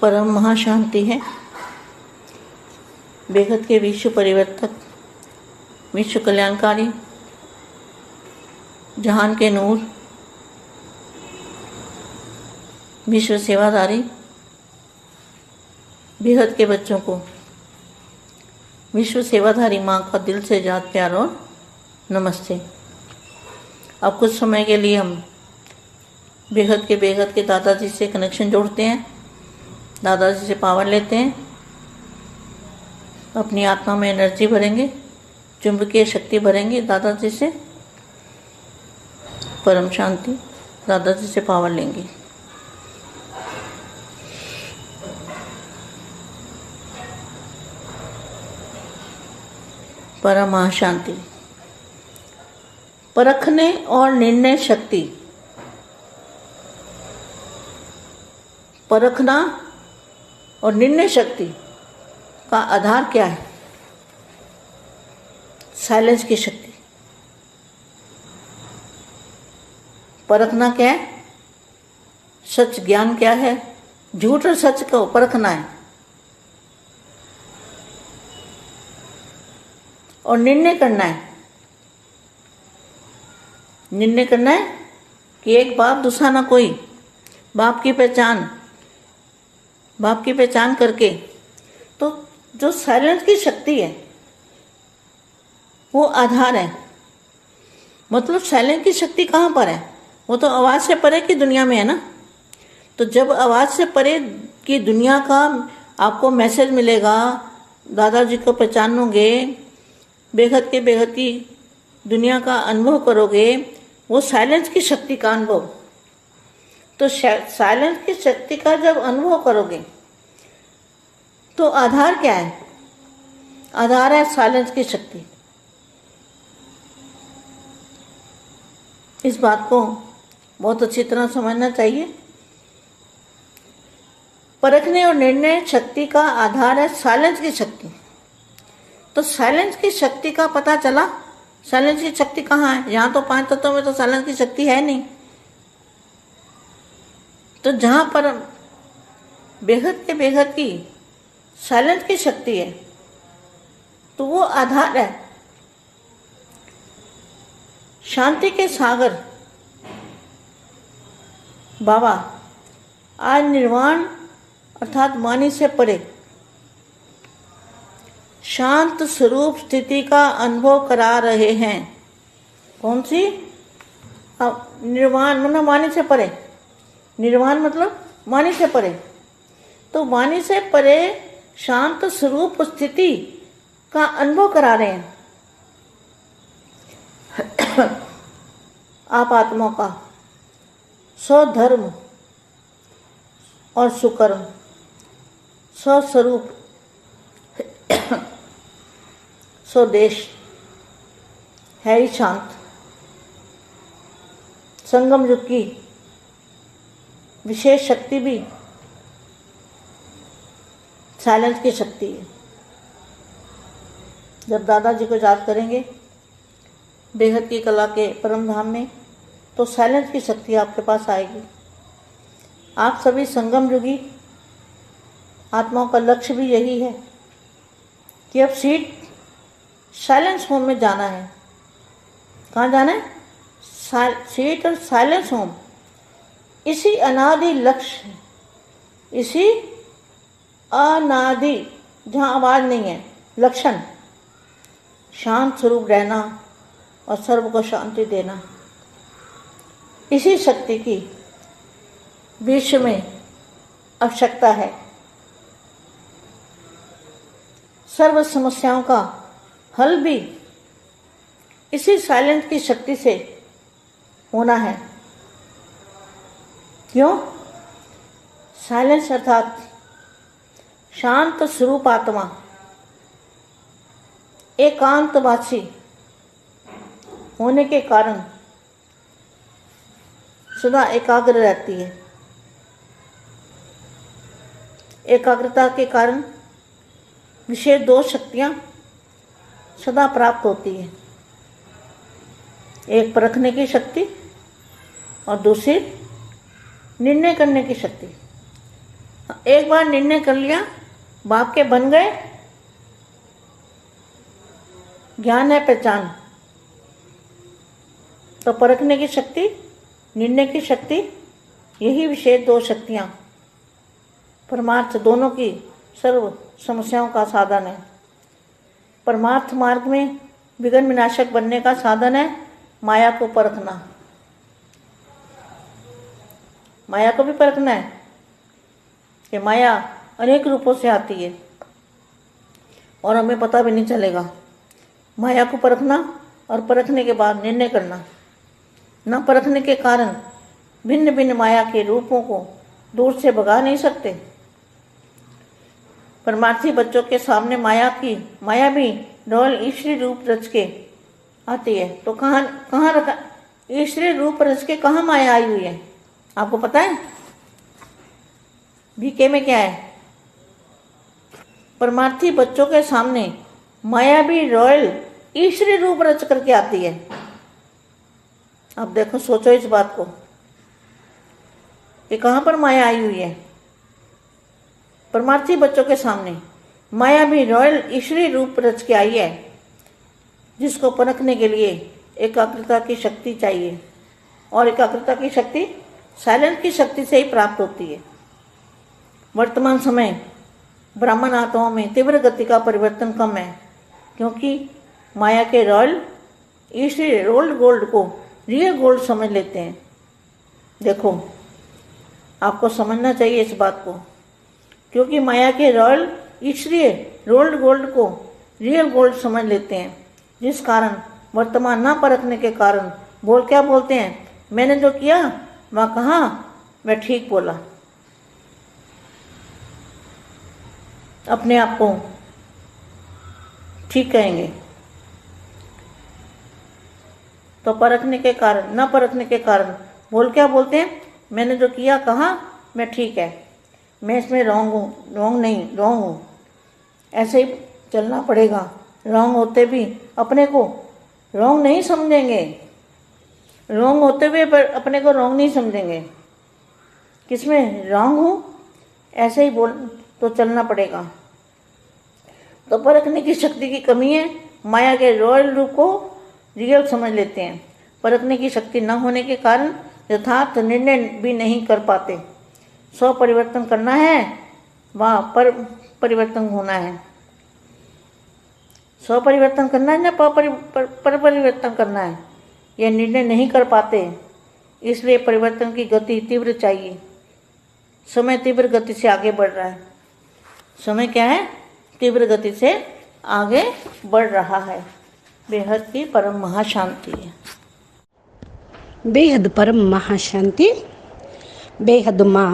परम महाशांति है। बेहद के विश्व परिवर्तक, विश्व कल्याणकारी, जहान के नूर, विश्व सेवादारी, बेहद के बच्चों को विश्व सेवाधारी माँ का दिल से जात प्यार और नमस्ते। अब कुछ समय के लिए हम बेहद के दादाजी से कनेक्शन जोड़ते हैं, दादाजी से पावर लेते हैं, अपनी आत्मा में एनर्जी भरेंगे, चुंबकीय शक्ति भरेंगे दादाजी से, परम शांति, दादाजी से पावर लेंगे। परम महाशांति। परखने और निर्णय शक्ति। परखना और निर्णय शक्ति का आधार क्या है? साइलेंस की शक्ति। परखना क्या है? सच ज्ञान क्या है? झूठ और सच को परखना है। और निर्णय करना है। निर्णय करना है कि एक बाप दूसरा ना कोई। बाप की पहचान करके तो जो साइलेंस की शक्ति है वो आधार है। मतलब साइलेंस की शक्ति कहाँ पर है? वो तो आवाज़ से परे की दुनिया में है ना। तो जब आवाज़ से परे की दुनिया का आपको मैसेज मिलेगा, दादाजी को पहचानोगे, बेहद की दुनिया का अनुभव करोगे, वो साइलेंस की शक्ति का अनुभव। तो साइलेंस की शक्ति का जब अनुभव करोगे तो आधार क्या है? आधार है साइलेंस की शक्ति। इस बात को बहुत अच्छी तरह समझना चाहिए। परखने और निर्णय शक्ति का आधार है साइलेंस की शक्ति। तो साइलेंस की शक्ति का पता चला। साइलेंस की शक्ति कहाँ है? यहाँ तो 5 तत्वों में तो साइलेंस की शक्ति है नहीं। तो जहाँ पर बेहद की साइलेंस की शक्ति है तो वो आधार है। शांति के सागर बाबा आज निर्वाण अर्थात वाणी से परे शांत स्वरूप स्थिति का अनुभव करा रहे हैं। कौन सी? निर्वाण मतलब वाणी से परे। निर्वाण मतलब वाणी से परे। तो वाणी से परे शांत स्वरूप स्थिति का अनुभव करा रहे हैं आप आत्माओं का। स्वधर्म और सुकर्म, स्वस्वरूप, स्वदेश है ही शांत। संगम युग की विशेष शक्ति भी साइलेंस की शक्ति है। जब दादाजी को याद करेंगे बेहद की कला के परम धाम में तो साइलेंस की शक्ति आपके पास आएगी। आप सभी संगम युगी आत्माओं का लक्ष्य भी यही है कि अब सीट साइलेंस होम में जाना है। कहाँ जाना है? सीट और साइलेंस होम। इसी अनादि लक्ष्य, इसी अनादि जहाँ आवाज़ नहीं है, लक्षण शांत स्वरूप रहना और सर्व को शांति देना। इसी शक्ति की विश्व में आवश्यकता है। सर्व समस्याओं का हल भी इसी साइलेंस की शक्ति से होना है। क्यों? साइलेंस अर्थात शांत स्वरूप आत्मा एकांतवासी होने के कारण सदा एकाग्र रहती है। एकाग्रता के कारण विशेष 2 शक्तियाँ सदा प्राप्त होती है। एक परखने की शक्ति और दूसरी निर्णय करने की शक्ति। एक बार निर्णय कर लिया, बाप के बन गए, ज्ञान है पहचान, तो परखने की शक्ति, निर्णय की शक्ति, यही विशेष दो शक्तियाँ परमार्थ दोनों की सर्व समस्याओं का साधन है। परमार्थ मार्ग में विघ्न विनाशक बनने का साधन है माया को परखना। माया को भी परखना है कि माया अनेक रूपों से आती है और हमें पता भी नहीं चलेगा। माया को परखना और परखने के बाद निर्णय करना। न परखने के कारण भिन्न भिन्न माया के रूपों को दूर से भगा नहीं सकते। परमार्थी बच्चों के सामने माया भी डोल ईश्वरी रूप रच के आती है। तो कहाँ रखा ईश्वरी रूप रच के, कहाँ माया आई हुई है आपको पता है? बीके में क्या है? परमार्थी बच्चों के सामने माया भी रॉयल ईश्वरी रूप रच करके आती है। अब देखो, सोचो इस बात को कि कहाँ पर माया आई हुई है। परमार्थी बच्चों के सामने माया भी रॉयल ईश्वरी रूप रच के आई है, जिसको परखने के लिए एकाग्रता की शक्ति चाहिए, और एकाग्रता की शक्ति साइलेंस की शक्ति से ही प्राप्त होती है। वर्तमान समय ब्राह्मण आत्माओं में तीव्र गति का परिवर्तन कम है, क्योंकि माया के रॉयल ईश्वरी रोल्ड गोल्ड को रियल गोल्ड समझ लेते हैं। देखो, आपको समझना चाहिए इस बात को, क्योंकि माया के रॉयल ईश्वरीय रोल्ड गोल्ड को रियल गोल्ड समझ लेते हैं, जिस कारण वर्तमान ना परखने के कारण क्या बोलते हैं? मैंने जो किया वह कहा, मैं ठीक बोला। अपने आप को ठीक कहेंगे। तो परखने के कारण, न परखने के कारण क्या बोलते हैं? मैंने जो किया कहा, मैं ठीक है, मैं इसमें रॉन्ग हूँ, रॉन्ग हूँ। ऐसे ही चलना पड़ेगा। रॉन्ग होते भी अपने को रॉन्ग नहीं समझेंगे, रॉन्ग होते हुए पर अपने को रॉन्ग नहीं समझेंगे। किसमें रॉन्ग हूँ, ऐसे ही तो चलना पड़ेगा। तो परखने की शक्ति की कमी है। माया के रॉयल रूप को रियल समझ लेते हैं। परखने की शक्ति न होने के कारण यथार्थ निर्णय भी नहीं कर पाते। स्व परिवर्तन करना है, वहाँ पर परिवर्तन होना है। स्व परिवर्तन करना है ना पर परिवर्तन करना है, यह निर्णय नहीं कर पाते। इसलिए परिवर्तन की गति तीव्र चाहिए। समय तीव्र गति से आगे बढ़ रहा है। समय क्या है? तीव्र गति से आगे बढ़ रहा है। बेहद की परम महाशांति है। బేహద్ పరం మహాశాంతి. బేహద్ మా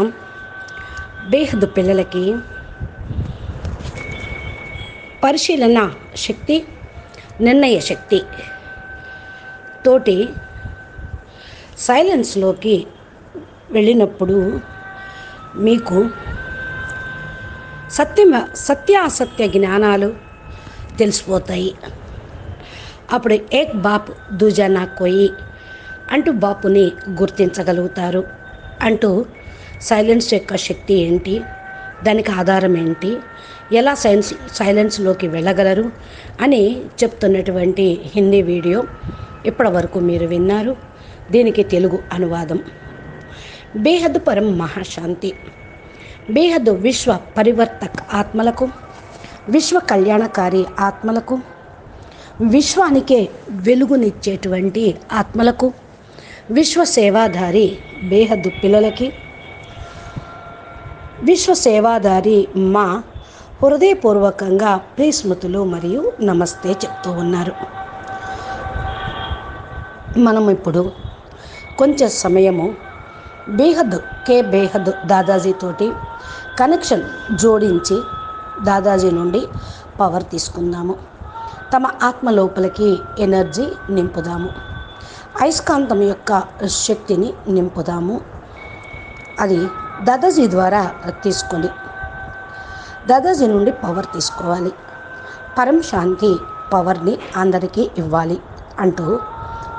బేహద్ పిల్లలకి పరిశీలన శక్తి, నిర్ణయ శక్తి తోటి సైలెన్స్లోకి వెళ్ళినప్పుడు మీకు సత్యాసత్య జ్ఞానాలు తెలిసిపోతాయి. అప్పుడు ఏక్ బాప్ దూజా నా కోయి అంటూ బాపుని గుర్తించగలుగుతారు. అంటూ సైలెన్స్ యొక్క శక్తి ఏంటి, దానికి ఆధారం ఏంటి, ఎలా సైలెన్స్లోకి వెళ్ళగలరు అని చెప్తున్నటువంటి హిందీ వీడియో ఇప్పటి వరకు మీరు విన్నారు. దీనికి తెలుగు అనువాదం. బేహద్ పరం మహాశాంతి. బేహద్ విశ్వ పరివర్తక్ ఆత్మలకు, విశ్వ కళ్యాణకారి ఆత్మలకు, విశ్వానికే వెలుగునిచ్చేటువంటి ఆత్మలకు, విశ్వ సేవాధారి బేహద్ పిల్లలకి, విశ్వ సేవాధారి మా హృదయపూర్వకంగా ప్రియస్మృతులు మరియు నమస్తే చెప్తూ ఉన్నారు. మనం ఇప్పుడు కొంచెం సమయము బేహద్ దాదాజీతోటి కనెక్షన్ జోడించి దాదాజీ నుండి పవర్ తీసుకుందాము. తమ ఆత్మ లోపలికి ఎనర్జీ నింపుదాము. అయస్కాంతం యొక్క శక్తిని నింపుదాము. అది దాదాజీ ద్వారా తీసుకొని దాదాజీ నుండి పవర్ తీసుకోవాలి. పరం శాంతి పవర్ని అందరికీ ఇవ్వాలి అంటూ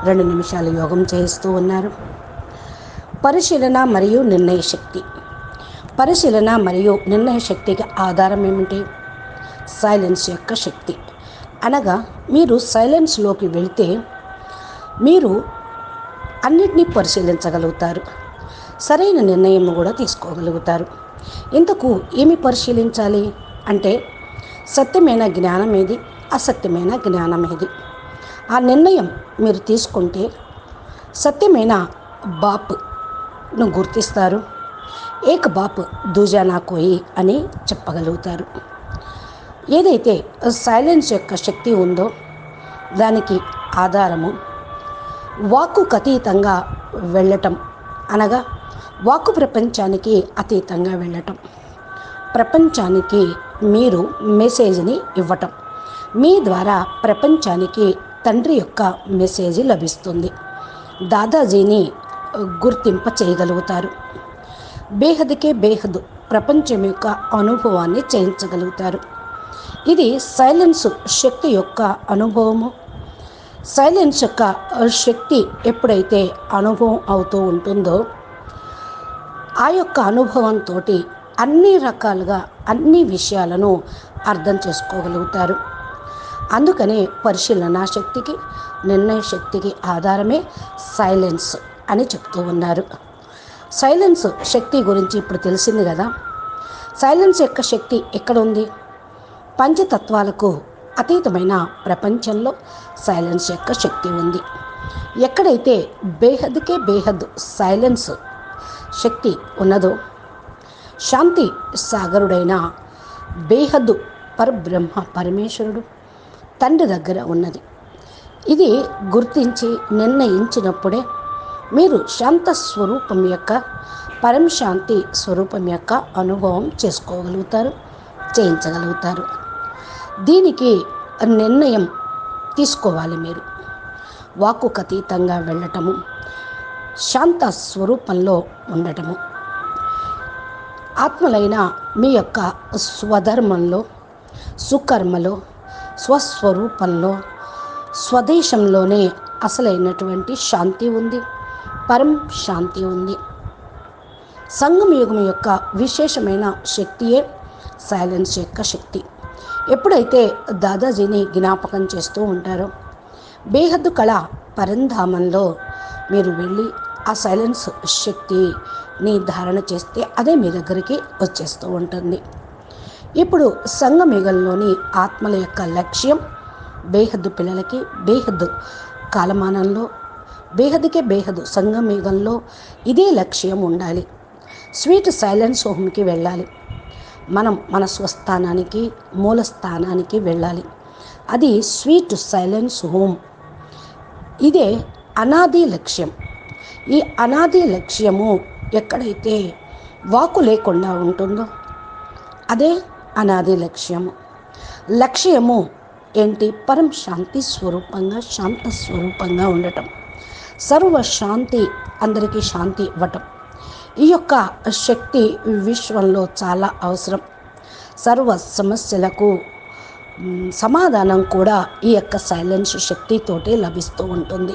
2 నిమిషాలు యోగం చేస్తూ ఉన్నారు. పరిశీలన మరియు నిర్ణయ శక్తి. పరిశీలన మరియు నిర్ణయ శక్తికి ఆధారం ఏమిటి? సైలెన్స్ యొక్క శక్తి. అనగా మీరు సైలెన్స్లోకి వెళితే మీరు అన్నిటినీ పరిశీలించగలుగుతారు, సరైన నిర్ణయం కూడా తీసుకోగలుగుతారు. ఇంతకు ఏమి పరిశీలించాలి అంటే సత్యమైన జ్ఞానం ఏది, అసత్యమైన జ్ఞానం ఏది. ఆ నిర్ణయం మీరు తీసుకుంటే సత్యమైన బాప్ను గుర్తిస్తారు, ఏక బాప్ దూజా నా కోయి అని చెప్పగలుగుతారు. ఏదైతే సైలెన్స్ యొక్క శక్తి ఉందో దానికి ఆధారము వాక్కుకు అతీతంగా వెళ్ళటం, అనగా వాక్కు ప్రపంచానికి అతీతంగా వెళ్ళటం. ప్రపంచానికి మీరు మెసేజ్ని ఇవ్వటం, మీ ద్వారా ప్రపంచానికి తండ్రి యొక్క మెసేజ్ లభిస్తుంది. దాదాజీని గుర్తింప చేయగలుగుతారు. బేహద్కే బేహద్ ప్రపంచం యొక్క అనుభవాన్ని చేయించగలుగుతారు. ఇది సైలెన్స్ శక్తి యొక్క అనుభవము. సైలెన్స్ యొక్క శక్తి ఎప్పుడైతే అనుభవం అవుతూ ఉంటుందో ఆ యొక్క అనుభవంతో అన్ని రకాలుగా అన్ని విషయాలను అర్థం చేసుకోగలుగుతారు. అందుకనే పరిశీలన శక్తికి, నిర్ణయ శక్తికి ఆధారమే సైలెన్స్ అని చెప్తూ ఉన్నారు. సైలెన్స్ శక్తి గురించి ఇప్పుడు తెలిసింది కదా. సైలెన్స్ యొక్క శక్తి ఎక్కడ ఉంది? పంచతత్వాలకు అతీతమైన ప్రపంచంలో సైలెన్స్ యొక్క శక్తి ఉంది. ఎక్కడైతే బేహద్కే బేహద్ సైలెన్స్ శక్తి ఉన్నదో శాంతి సాగరుడైన బేహద్దు పరబ్రహ్మ పరమేశ్వరుడు తండ్రి దగ్గర ఉన్నది. ఇది గుర్తించి నిర్ణయించినప్పుడే మీరు శాంత స్వరూపం యొక్క పరమశాంతి స్వరూపం యొక్క అనుభవం చేసుకోగలుగుతారు, చేయించగలుగుతారు. దీనికి నిర్ణయం తీసుకోవాలి. మీరు వాక్కుకు అతీతంగా వెళ్ళటము, శాంత స్వరూపంలో ఉండటము, ఆత్మలైన మీ యొక్క స్వధర్మంలో, సుకర్మలో, స్వస్వరూపంలో, స్వదేశంలోనే అసలైనటువంటి శాంతి ఉంది, పరం శాంతి ఉంది. సంగమ యుగం యొక్క విశేషమైన శక్తియే సైలెన్స్ యొక్క శక్తి. ఎప్పుడైతే దాదాజీని జ్ఞాపకం చేస్తూ ఉంటారో బేహద్దు కళ పరంధామంలో మీరు వెళ్ళి ఆ సైలెన్స్ శక్తిని ధారణ చేస్తే అదే మీ దగ్గరికి వచ్చేస్తూ ఉంటుంది. ఇప్పుడు సంగమయుగంలోని ఆత్మల యొక్క లక్ష్యం బేహద్దు పిల్లలకి బేహద్దు కాలమానంలో బేహద్దుకే బేహద్దు సంగమయుగంలో ఇదే లక్ష్యం ఉండాలి. స్వీట్ సైలెన్స్ హోమ్కి వెళ్ళాలి. మనం మన స్వస్థానానికి మూల స్థానానికి వెళ్ళాలి. అది స్వీట్ సైలెన్స్ హోమ్. ఇదే అనాది లక్ష్యం. ఈ అనాది లక్ష్యము ఎక్కడైతే వాకు లేకుండా ఉంటుందో అదే అనాది లక్ష్యము. లక్ష్యము ఏంటి? పరం శాంతి స్వరూపంగా, శాంత స్వరూపంగా ఉండటం, సర్వశాంతి, అందరికీ శాంతి ఇవ్వటం. ఈ యొక్క శక్తి విశ్వంలో చాలా అవసరం. సర్వ సమస్యలకు సమాధానం కూడా ఈ యొక్క సైలెన్స్ శక్తితోటే లభిస్తూ ఉంటుంది.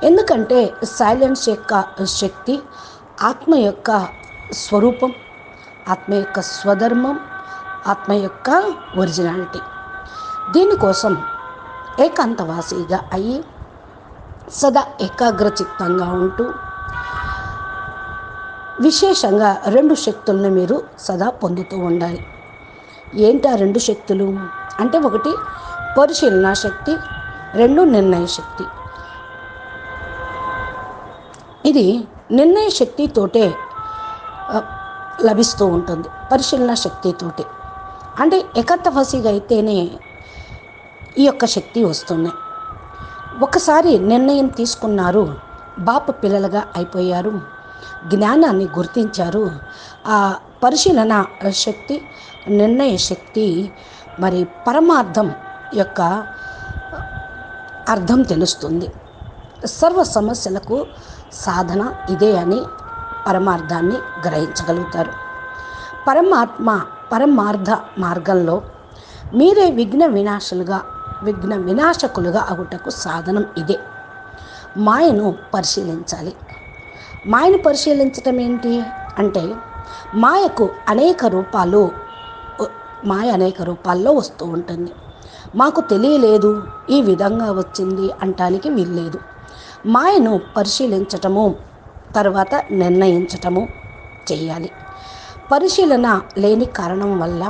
ఎందుకంటే సైలెన్స్ యొక్క శక్తి ఆత్మ యొక్క స్వరూపం, ఆత్మ యొక్క స్వధర్మం, ఆత్మ యొక్క ఒరిజినాలిటీ. దీనికోసం ఏకాంతవాసిగా అయ్యి సదా ఏకాగ్రచిత్తంగా ఉంటూ విశేషంగా 2 శక్తులను మీరు సదా పొందుతూ ఉండాలి. ఏంటి ఆ 2 శక్తులు అంటే, 1 పరిశీలన శక్తి, 2 నిర్ణయ శక్తి. ఇది నిర్ణయ శక్తితోటే లభిస్తూ ఉంటుంది, పరిశీలన శక్తితోటి. అంటే ఏకాంతవాసిగా అయితేనే ఈ యొక్క శక్తి వస్తుంది. ఒకసారి నిర్ణయం తీసుకున్నారు, బాపు పిల్లలుగా అయిపోయారు, జ్ఞానాన్ని గుర్తించారు. ఆ పరిశీలన శక్తి, నిర్ణయ శక్తి మరి పరమార్థం యొక్క అర్థం తెలుస్తుంది. సర్వ సమస్యలకు సాధన ఇదే అని పరమార్థాన్ని గ్రహించగలుగుతారు. పరమార్థ మార్గంలో మీరే విఘ్న వినాశకులుగా అగుటకు సాధనం ఇదే. మాయను పరిశీలించాలి. మాయను పరిశీలించటం ఏంటి అంటే, మాయకు అనేక రూపాలు మాయ అనేక రూపాల్లో వస్తూ ఉంటుంది. మాకు తెలియలేదు, ఈ విధంగా వచ్చింది అంటానికి వీల్లేదు. మాయను పరిశీలించటము, తర్వాత నిర్ణయించటము చేయాలి. పరిశీలన లేని కారణం వల్ల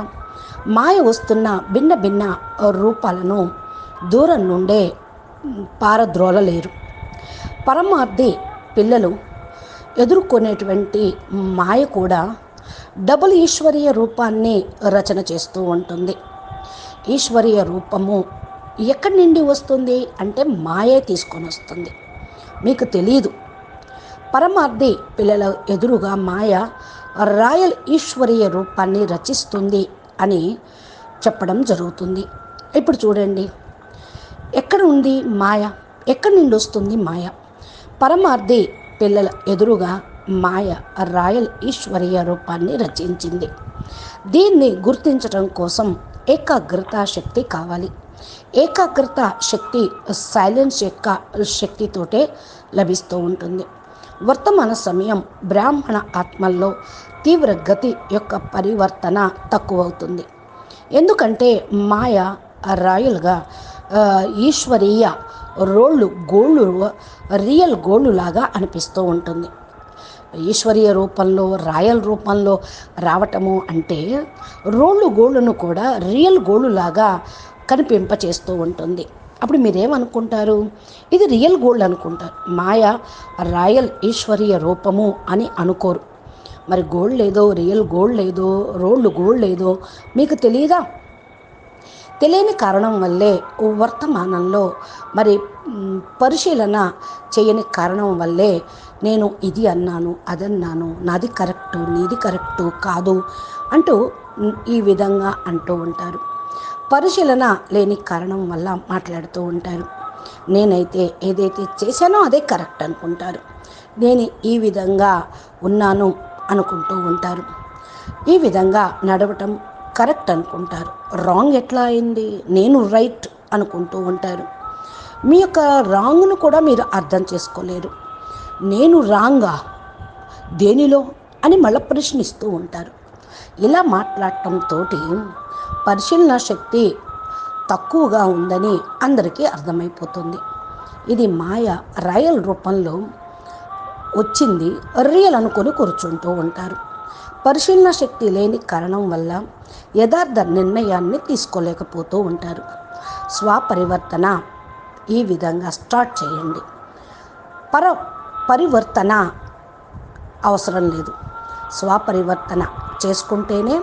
మాయ వస్తున్న భిన్న భిన్న రూపాలను దూరం నుండే పారద్రోలలేరు. పరమార్థి పిల్లలు ఎదుర్కొనేటువంటి మాయ కూడా డబుల్ ఈశ్వరీయ రూపాన్ని రచన చేస్తూ ఉంటుంది. ఈశ్వరీయ రూపము ఎక్కడి నుండి వస్తుంది అంటే మాయే తీసుకొని వస్తుంది. మీకు తెలియదు. పరమార్థి పిల్లల ఎదురుగా మాయ రాయల్ ఈశ్వరీయ రూపాన్ని రచిస్తుంది అని చెప్పడం జరుగుతుంది. ఇప్పుడు చూడండి, ఎక్కడ ఉంది మాయ, ఎక్కడి నుండి వస్తుంది మాయ? పరమార్థి పిల్లల ఎదురుగా మాయ రాయల్ ఈశ్వరీయ రూపాన్ని రచించింది. దీన్ని గుర్తించడం కోసం ఏకాగ్రత శక్తి కావాలి. ఏకాగ్రత శక్తి సైలెన్స్ యొక్క శక్తితోటే లభిస్తూ ఉంటుంది. వర్తమాన సమయం బ్రాహ్మణ ఆత్మల్లో తీవ్ర గతి యొక్క పరివర్తన తక్కువవుతుంది. ఎందుకంటే మాయ రాయల్గా ఈశ్వరీయ గోళ్ళు రియల్ గోళ్ళు లాగా అనిపిస్తూ ఉంటుంది. ఈశ్వరీయ రూపంలో రాయల్ రూపంలో రావటము అంటే గోళ్ళను కూడా రియల్ గోళ్ళులాగా కనిపింపచేస్తూ ఉంటుంది. అప్పుడు మీరేమనుకుంటారు? ఇది రియల్ గోల్డ్ అనుకుంటారు. మాయ రాయల్ ఈశ్వరీయ రూపము అని అనుకోరు. మరి గోల్డ్ లేదో, రియల్ గోల్డ్ లేదో, గోల్డ్ లేదో మీకు తెలియదా? తెలియని కారణం వల్లే వర్తమానంలో మరి పరిశీలన చేయని కారణం వల్లే నేను ఇది అన్నాను, అదన్నాను, నాది కరెక్టు, నీది కరెక్టు కాదు అంటూ ఈ విధంగా అంటూ ఉంటారు. పరిశీలన లేని కారణం వల్ల మాట్లాడుతూ ఉంటారు. నేనైతే ఏదైతే చేశానో అదే కరెక్ట్ అనుకుంటారు. నేను ఈ విధంగా ఉన్నాను అనుకుంటూ ఉంటారు. ఈ విధంగా నడవటం కరెక్ట్ అనుకుంటారు. రాంగ్ ఎట్లా అయింది, నేను రైట్ అనుకుంటూ ఉంటారు. మీ యొక్క రాంగ్ను కూడా మీరు అర్థం చేసుకోలేరు. నేను రాంగా దేనిలో అని మళ్ళీ ప్రశ్నిస్తూ ఉంటారు. ఇలా మాట్లాడటంతో పరిశీలన శక్తి తక్కువగా ఉందని అందరికీ అర్థమైపోతుంది. ఇది మాయ రాయల్ రూపంలో వచ్చింది, రియల్ అనుకొని కూర్చుంటూ ఉంటారు. పరిశీలన శక్తి లేని కారణం వల్ల యథార్థ నిర్ణయాన్ని తీసుకోలేకపోతూ ఉంటారు. స్వపరివర్తన ఈ విధంగా స్టార్ట్ చేయండి. పరివర్తన అవసరం లేదు. స్వపరివర్తన చేసుకుంటేనే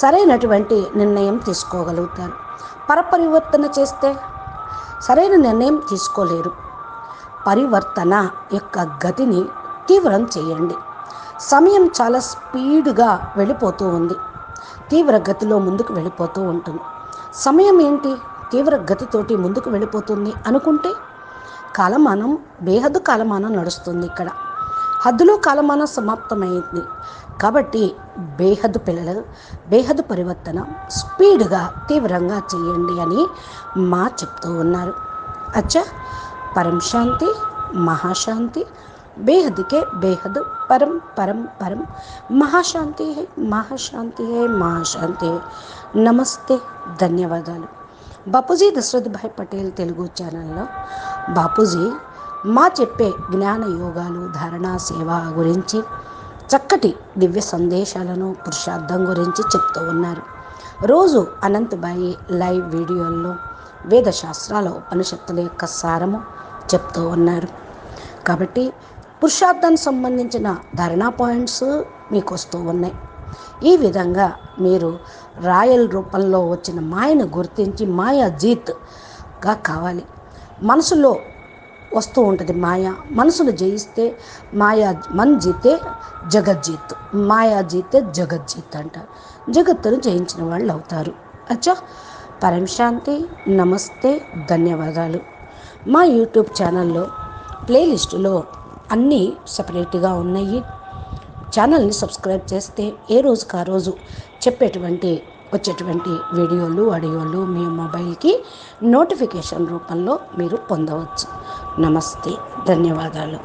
సరైనటువంటి నిర్ణయం తీసుకోగలుగుతారు. పరపరివర్తన చేస్తే సరైన నిర్ణయం తీసుకోలేరు. పరివర్తన యొక్క గతిని తీవ్రం చేయండి. సమయం చాలా స్పీడ్గా వెళ్ళిపోతూ ఉంది. తీవ్ర గతిలో ముందుకు వెళ్ళిపోతూ ఉంటుంది. సమయం ఏంటి తీవ్ర గతితోటి ముందుకు వెళ్ళిపోతుంది అనుకుంటే కాలమానం బేహద్దు కాలమానం నడుస్తుంది. ఇక్కడ హద్దులో కాలమానం సమాప్తమైంది. కాబట్టి బేహద్దు పిల్లలు బేహద్దు పరివర్తన స్పీడ్గా తీవ్రంగా చేయండి అని చెప్తూ ఉన్నారు. అచ్చా, పరం శాంతి, మహాశాంతి, बेहद के बेहद परम परम परम महाशांति है, महाशांति है, महाशांति है. నమస్తే, ధన్యవాదాలు. బాపూజీ దశరథ్ భాయ్ పటేల్ తెలుగు ఛానల్లో బాపూజీ చెప్పే జ్ఞాన యోగాలు, ధారణ, సేవ గురించి చక్కటి దివ్య సందేశాలను, పురుషార్థం గురించి చెప్తూ ఉన్నారు. రోజు అనంతబాయి లైవ్ వీడియోల్లో వేదశాస్త్రాల ఉపనిషత్తుల యొక్క సారము చెప్తూ ఉన్నారు. కాబట్టి పురుషార్థానికి సంబంధించిన ధారణా పాయింట్స్ మీకు వస్తూ ఉన్నాయి. ఈ విధంగా మీరు రాయల్ రూపంలో వచ్చిన మాయను గుర్తించి మాయా జీత్గా కావాలి. మనసులో వస్తూ ఉంటుంది మాయ. మనసును జయిస్తే మన్ జీతే జగజ్జీత్, మాయా జీతే జగజ్జీత్ అంటారు. జగత్తును జయించిన వాళ్ళు అవుతారు. అచ్చా, పరం శాంతి. నమస్తే, ధన్యవాదాలు. మా యూట్యూబ్ ఛానల్లో ప్లేలిస్టులో అన్నీ సపరేట్గా ఉన్నాయి. ఛానల్ని సబ్స్క్రైబ్ చేస్తే ఏ రోజుకి ఆ రోజు వచ్చేటువంటి వీడియోలు, ఆడియోలు మీ మొబైల్కి నోటిఫికేషన్ రూపంలో మీరు పొందవచ్చు. నమస్తే, ధన్యవాదాలు.